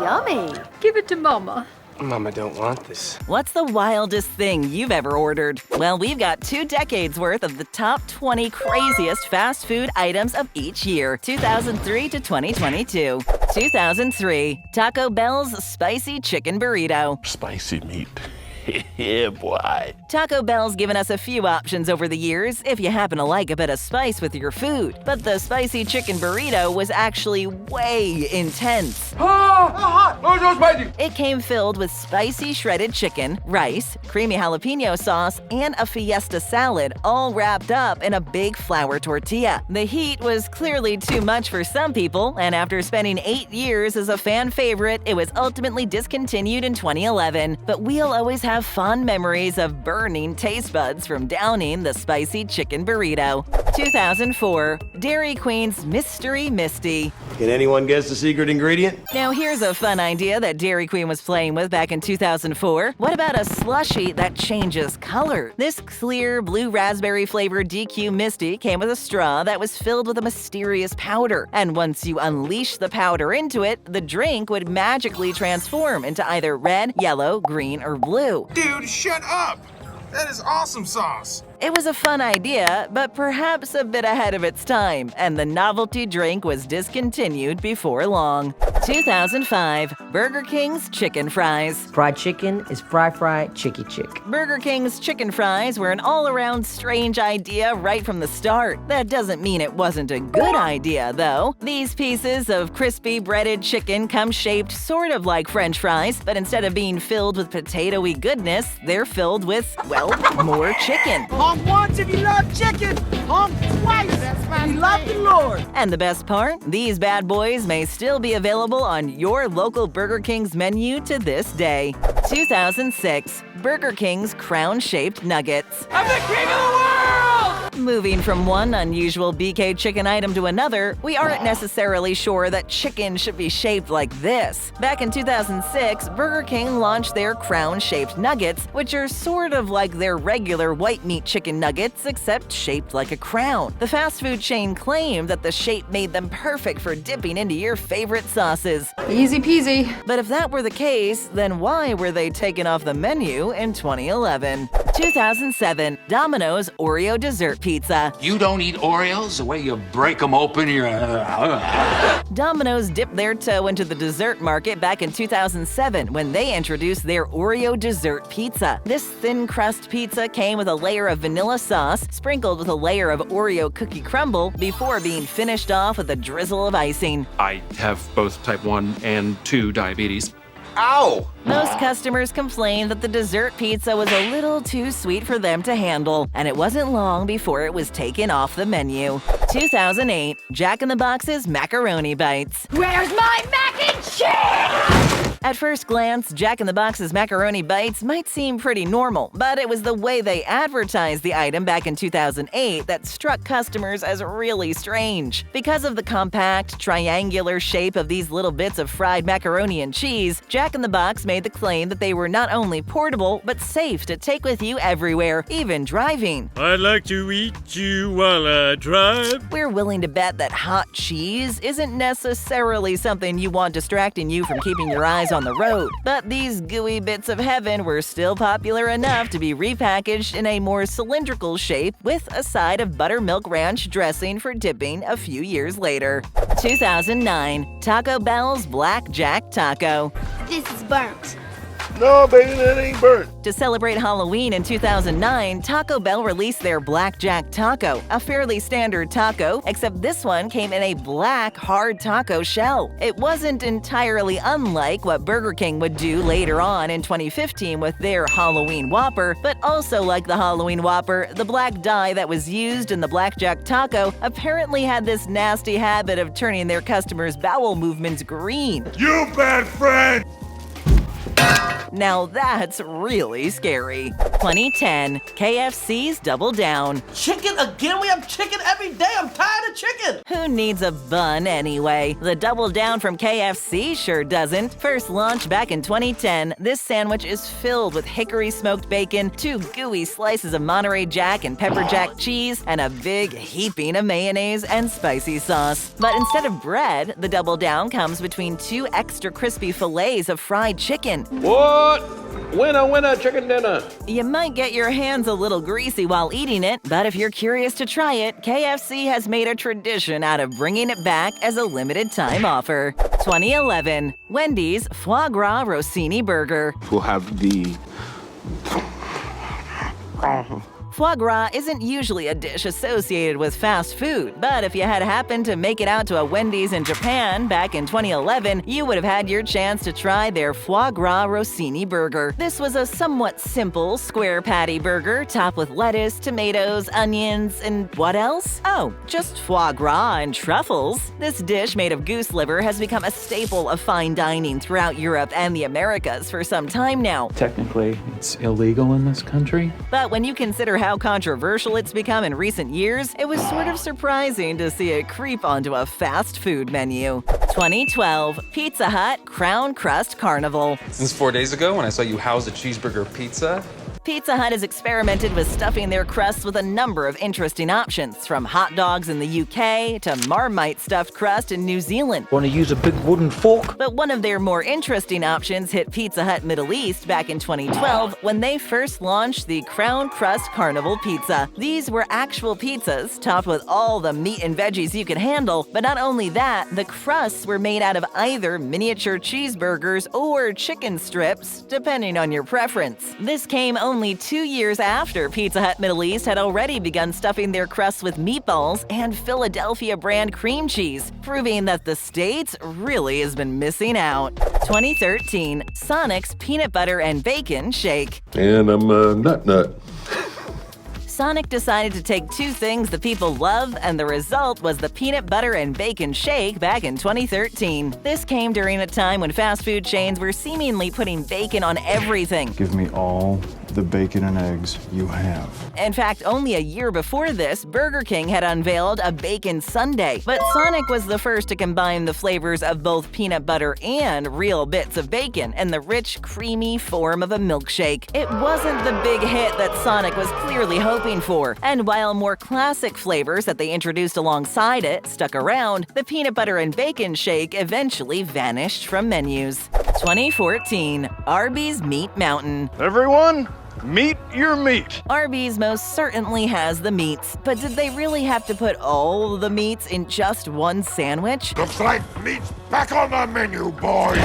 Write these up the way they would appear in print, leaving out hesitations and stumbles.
Yummy. Give it to Mama. Mama don't want this. What's the wildest thing you've ever ordered? Well, we've got 2 decades worth of the top 20 craziest fast food items of each year, 2003 to 2022. 2003, Taco Bell's Spicy Chicken Burrito. Spicy meat. Yeah, boy. Taco Bell's given us a few options over the years if you happen to like a bit of spice with your food. But the Spicy Chicken Burrito was actually way intense. It came filled with spicy shredded chicken, rice, creamy jalapeno sauce, and a fiesta salad, all wrapped up in a big flour tortilla. The heat was clearly too much for some people, and after spending 8 years as a fan favorite, it was ultimately discontinued in 2011. But we'll always have fond memories of burning taste buds from downing the spicy chicken burrito. 2004, Dairy Queen's MySTIRy Misty. Can anyone guess the secret ingredient? Now here's a fun idea that Dairy Queen was playing with back in 2004. What about a slushie that changes color? This clear blue raspberry flavored DQ Misty came with a straw that was filled with a mysterious powder. And once you unleash the powder into it, the drink would magically transform into either red, yellow, green, or blue. Dude, shut up! That is awesome sauce! It was a fun idea, but perhaps a bit ahead of its time, and the novelty drink was discontinued before long. 2005, Burger King's Chicken Fries. Fried chicken is fry, chicky chick. Burger King's chicken fries were an all-around strange idea right from the start. That doesn't mean it wasn't a good idea, though. These pieces of crispy breaded chicken come shaped sort of like French fries, but instead of being filled with potato-y goodness, they're filled with, well, more chicken. Honk once if you love chicken, honk twice if you love the Lord. And the best part? These bad boys may still be available on your local Burger King's menu to this day. 2006, Burger King's crown-shaped nuggets. I'm the king of the world! Moving from one unusual BK chicken item to another, we aren't necessarily sure that chicken should be shaped like this. Back in 2006, Burger King launched their crown-shaped nuggets, which are sort of like their regular white meat chicken nuggets, except shaped like a crown. The fast food chain claimed that the shape made them perfect for dipping into your favorite sauces. Easy peasy. But if that were the case, then why were they taken off the menu in 2011? 2007, Domino's Oreo Dessert Pizza. You don't eat Oreos the way you break them open? Domino's dipped their toe into the dessert market back in 2007 when they introduced their Oreo Dessert Pizza. This thin crust pizza came with a layer of vanilla sauce, sprinkled with a layer of Oreo cookie crumble, before being finished off with a drizzle of icing. I have both type 1 and 2 diabetes. Ow! Most customers complained that the dessert pizza was a little too sweet for them to handle, and it wasn't long before it was taken off the menu. 2008, Jack in the Box's Macaroni Bites. Where's my mac and cheese? At first glance, Jack in the Box's Macaroni Bites might seem pretty normal, but it was the way they advertised the item back in 2008 that struck customers as really strange. Because of the compact, triangular shape of these little bits of fried macaroni and cheese, Jack in the Box made the claim that they were not only portable, but safe to take with you everywhere, even driving. I'd like to eat you while I drive. We're willing to bet that hot cheese isn't necessarily something you want distracting you from keeping your eyes on the road. But these gooey bits of heaven were still popular enough to be repackaged in a more cylindrical shape with a side of buttermilk ranch dressing for dipping a few years later. 2009, Taco Bell's Black Jack Taco. This is burnt. No, baby, that ain't burnt. To celebrate Halloween in 2009, Taco Bell released their Black Jack Taco, a fairly standard taco, except this one came in a black hard taco shell. It wasn't entirely unlike what Burger King would do later on in 2015 with their Halloween Whopper, but also like the Halloween Whopper, the black dye that was used in the Black Jack Taco apparently had this nasty habit of turning their customers' bowel movements green. You bad friend! Now that's really scary. 2010, KFC's Double Down. Chicken again? We have chicken every day. I'm tired of chicken. Who needs a bun anyway? The Double Down from KFC sure doesn't. First launched back in 2010, this sandwich is filled with hickory smoked bacon, 2 gooey slices of Monterey Jack and pepper jack cheese, and a big heaping of mayonnaise and spicy sauce. But instead of bread, the Double Down comes between 2 extra crispy fillets of fried chicken. What? Winner, chicken dinner. You might get your hands a little greasy while eating it, but if you're curious to try it, KFC has made a tradition out of bringing it back as a limited time offer. 2011, Wendy's Foie Gras Rossini Burger. We'll have the... Foie gras isn't usually a dish associated with fast food, but if you had happened to make it out to a Wendy's in Japan back in 2011, you would have had your chance to try their Foie Gras Rossini burger. This was a somewhat simple, square patty burger topped with lettuce, tomatoes, onions, and what else? Oh, just foie gras and truffles. This dish made of goose liver has become a staple of fine dining throughout Europe and the Americas for some time now. Technically, it's illegal in this country. But when you consider how controversial it's become in recent years, it was sort of surprising to see it creep onto a fast food menu. 2012, Pizza Hut Crown Crust Carnival. Since 4 days ago when I saw you house a cheeseburger pizza, Pizza Hut has experimented with stuffing their crusts with a number of interesting options, from hot dogs in the UK to Marmite stuffed crust in New Zealand. Want to use a big wooden fork? But one of their more interesting options hit Pizza Hut Middle East back in 2012 when they first launched the Crown Crust Carnival Pizza. These were actual pizzas topped with all the meat and veggies you could handle, but not only that, the crusts were made out of either miniature cheeseburgers or chicken strips, depending on your preference. This came only 2 years after Pizza Hut Middle East had already begun stuffing their crusts with meatballs and Philadelphia brand cream cheese, proving that the States really has been missing out. 2013, Sonic's Peanut Butter and Bacon Shake. And I'm a nut. Sonic decided to take 2 things the people love, and the result was the Peanut Butter and Bacon Shake back in 2013. This came during a time when fast food chains were seemingly putting bacon on everything. Give me all the bacon and eggs you have. In fact, only a year before this, Burger King had unveiled a bacon sundae. But Sonic was the first to combine the flavors of both peanut butter and real bits of bacon in the rich, creamy form of a milkshake. It wasn't the big hit that Sonic was clearly hoping for. And while more classic flavors that they introduced alongside it stuck around, the peanut butter and bacon shake eventually vanished from menus. 2014, Arby's Meat Mountain. Everyone, meet your meat. Arby's most certainly has the meats, but did they really have to put all the meats in just one sandwich? Looks like meat's back on the menu, boys.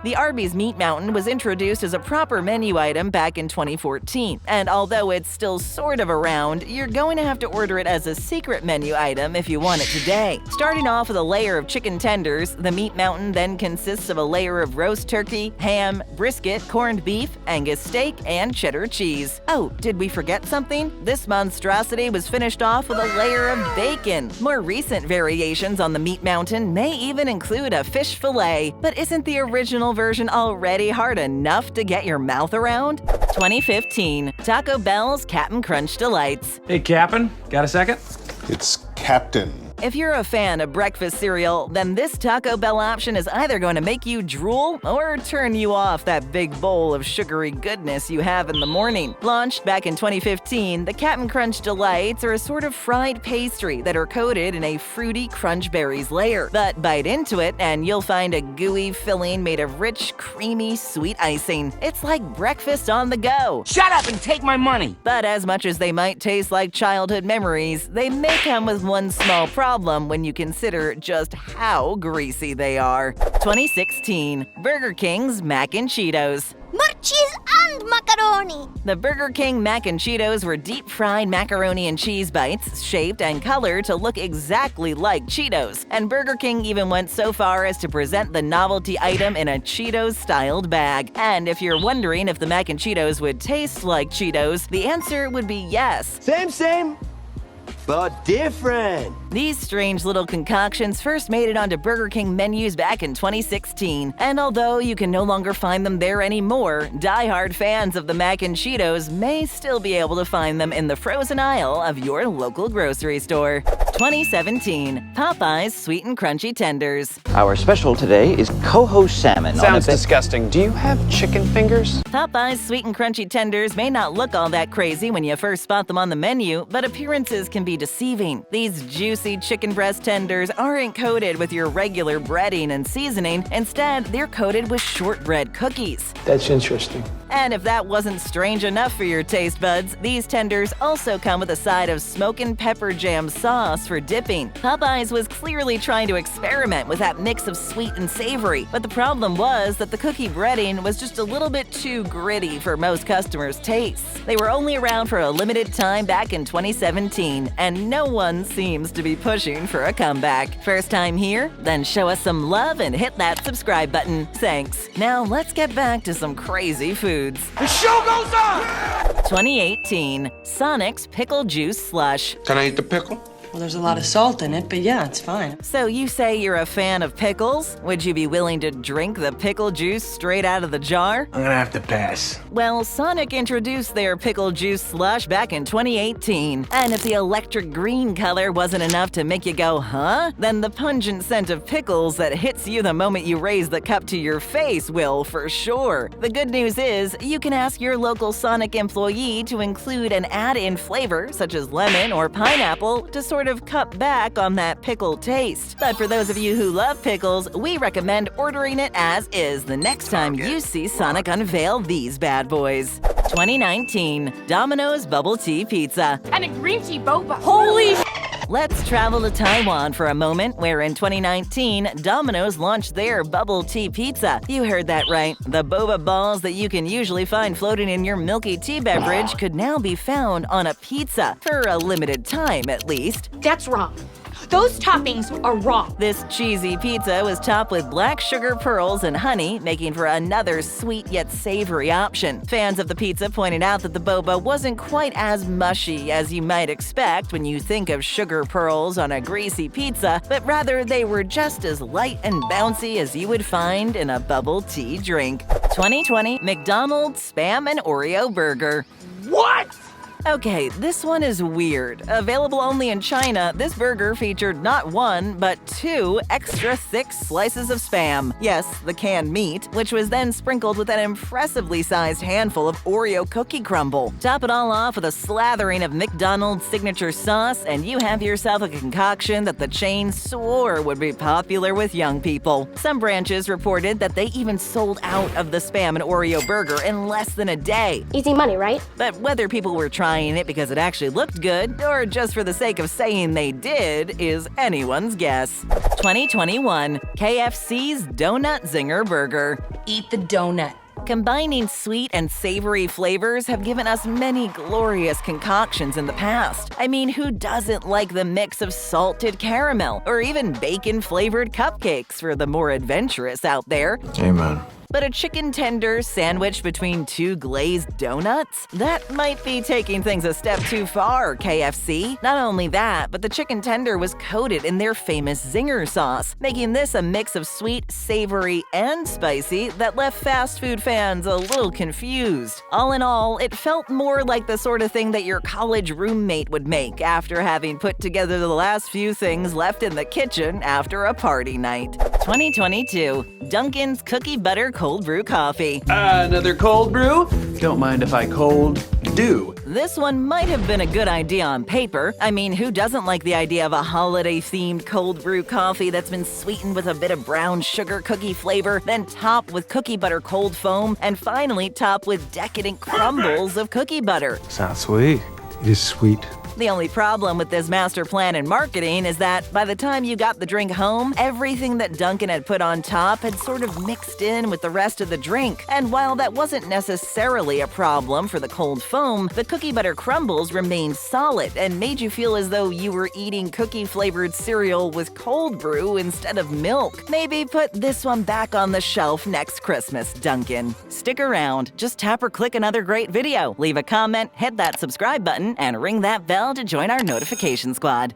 The Arby's Meat Mountain was introduced as a proper menu item back in 2014, and although it's still sort of around, you're going to have to order it as a secret menu item if you want it today. Starting off with a layer of chicken tenders, the Meat Mountain then consists of a layer of roast turkey, ham, brisket, corned beef, Angus steak, and cheddar cheese. Oh, did we forget something? This monstrosity was finished off with a layer of bacon. More recent variations on the Meat Mountain may even include a fish fillet, but isn't the original version already hard enough to get your mouth around? 2015, Taco Bell's Cap'n Crunch Delights. Hey, Cap'n, got a second? It's Captain. If you're a fan of breakfast cereal, then this Taco Bell option is either going to make you drool or turn you off that big bowl of sugary goodness you have in the morning. Launched back in 2015, the Cap'n Crunch Delights are a sort of fried pastry that are coated in a fruity crunch berries layer. But bite into it and you'll find a gooey filling made of rich, creamy, sweet icing. It's like breakfast on the go. Shut up and take my money. But as much as they might taste like childhood memories, they may come with one small problem when you consider just how greasy they are. 2016, Burger King's Mac and Cheetos. More cheese and macaroni. The Burger King Mac and Cheetos were deep-fried macaroni and cheese bites, shaped and colored to look exactly like Cheetos. And Burger King even went so far as to present the novelty item in a Cheetos-styled bag. And if you're wondering if the Mac and Cheetos would taste like Cheetos, the answer would be yes. Same, but different. These strange little concoctions first made it onto Burger King menus back in 2016, and although you can no longer find them there anymore, die-hard fans of the Mac and Cheetos may still be able to find them in the frozen aisle of your local grocery store. 2017, Popeyes Sweet and Crunchy Tenders. Our special today is coho salmon. Sounds disgusting. Do you have chicken fingers? Popeyes Sweet and Crunchy Tenders may not look all that crazy when you first spot them on the menu, but appearances can be deceiving. These juicy chicken breast tenders aren't coated with your regular breading and seasoning. Instead, they're coated with shortbread cookies. That's interesting. And if that wasn't strange enough for your taste buds, these tenders also come with a side of smokin' pepper jam sauce for dipping. Popeyes was clearly trying to experiment with that mix of sweet and savory, but the problem was that the cookie breading was just a little bit too gritty for most customers' tastes. They were only around for a limited time back in 2017, and no one seems to be pushing for a comeback. First time here? Then show us some love and hit that subscribe button. Thanks. Now let's get back to some crazy foods. The show goes on! 2018, Sonic's Pickle Juice Slush. Can I eat the pickle? Well, there's a lot of salt in it, but yeah, it's fine. So you say you're a fan of pickles? Would you be willing to drink the pickle juice straight out of the jar? I'm gonna have to pass. Well, Sonic introduced their pickle juice slush back in 2018. And if the electric green color wasn't enough to make you go, huh? Then the pungent scent of pickles that hits you the moment you raise the cup to your face will for sure. The good news is, you can ask your local Sonic employee to include an add-in flavor, such as lemon or pineapple, to sort of cut back on that pickle taste. But for those of you who love pickles, we recommend ordering it as is the next time you see Sonic unveil these bad boys. 2019, Domino's Bubble Tea Pizza. And a green tea boba. Holy sh! Let's travel to Taiwan for a moment, where in 2019, Domino's launched their bubble tea pizza. You heard that right. The boba balls that you can usually find floating in your milky tea beverage could now be found on a pizza, for a limited time at least. That's wrong. Those toppings are wrong. This cheesy pizza was topped with black sugar pearls and honey, making for another sweet yet savory option. Fans of the pizza pointed out that the boba wasn't quite as mushy as you might expect when you think of sugar pearls on a greasy pizza, but rather they were just as light and bouncy as you would find in a bubble tea drink. 2020, McDonald's Spam and Oreo Burger. What? Okay, this one is weird. Available only in China, this burger featured not one, but two extra thick slices of Spam. Yes, the canned meat, which was then sprinkled with an impressively sized handful of Oreo cookie crumble. Top it all off with a slathering of McDonald's signature sauce, and you have yourself a concoction that the chain swore would be popular with young people. Some branches reported that they even sold out of the Spam and Oreo burger in less than a day. Easy money, right? But whether people were trying it because it actually looked good, or just for the sake of saying they did, is anyone's guess. 2021, KFC's Doughnut Zinger Burger. Eat the donut. Combining sweet and savory flavors have given us many glorious concoctions in the past. I mean, who doesn't like the mix of salted caramel, or even bacon-flavored cupcakes for the more adventurous out there? Amen. But a chicken tender sandwiched between two glazed donuts? That might be taking things a step too far, KFC. Not only that, but the chicken tender was coated in their famous Zinger sauce, making this a mix of sweet, savory, and spicy that left fast food fans a little confused. All in all, it felt more like the sort of thing that your college roommate would make after having put together the last few things left in the kitchen after a party night. 2022, Dunkin's Cookie Butter Cold Brew Coffee. Another cold brew? Don't mind if I cold do. This one might have been a good idea on paper. I mean, who doesn't like the idea of a holiday-themed cold brew coffee that's been sweetened with a bit of brown sugar cookie flavor, then topped with cookie butter cold foam, and finally topped with decadent crumbles of cookie butter? Sounds sweet. It is sweet. The only problem with this master plan and marketing is that by the time you got the drink home, everything that Dunkin had put on top had sort of mixed in with the rest of the drink. And while that wasn't necessarily a problem for the cold foam, the cookie butter crumbles remained solid and made you feel as though you were eating cookie-flavored cereal with cold brew instead of milk. Maybe put this one back on the shelf next Christmas, Dunkin. Stick around. Just tap or click another great video. Leave a comment, hit that subscribe button, and ring that bell to join our notification squad.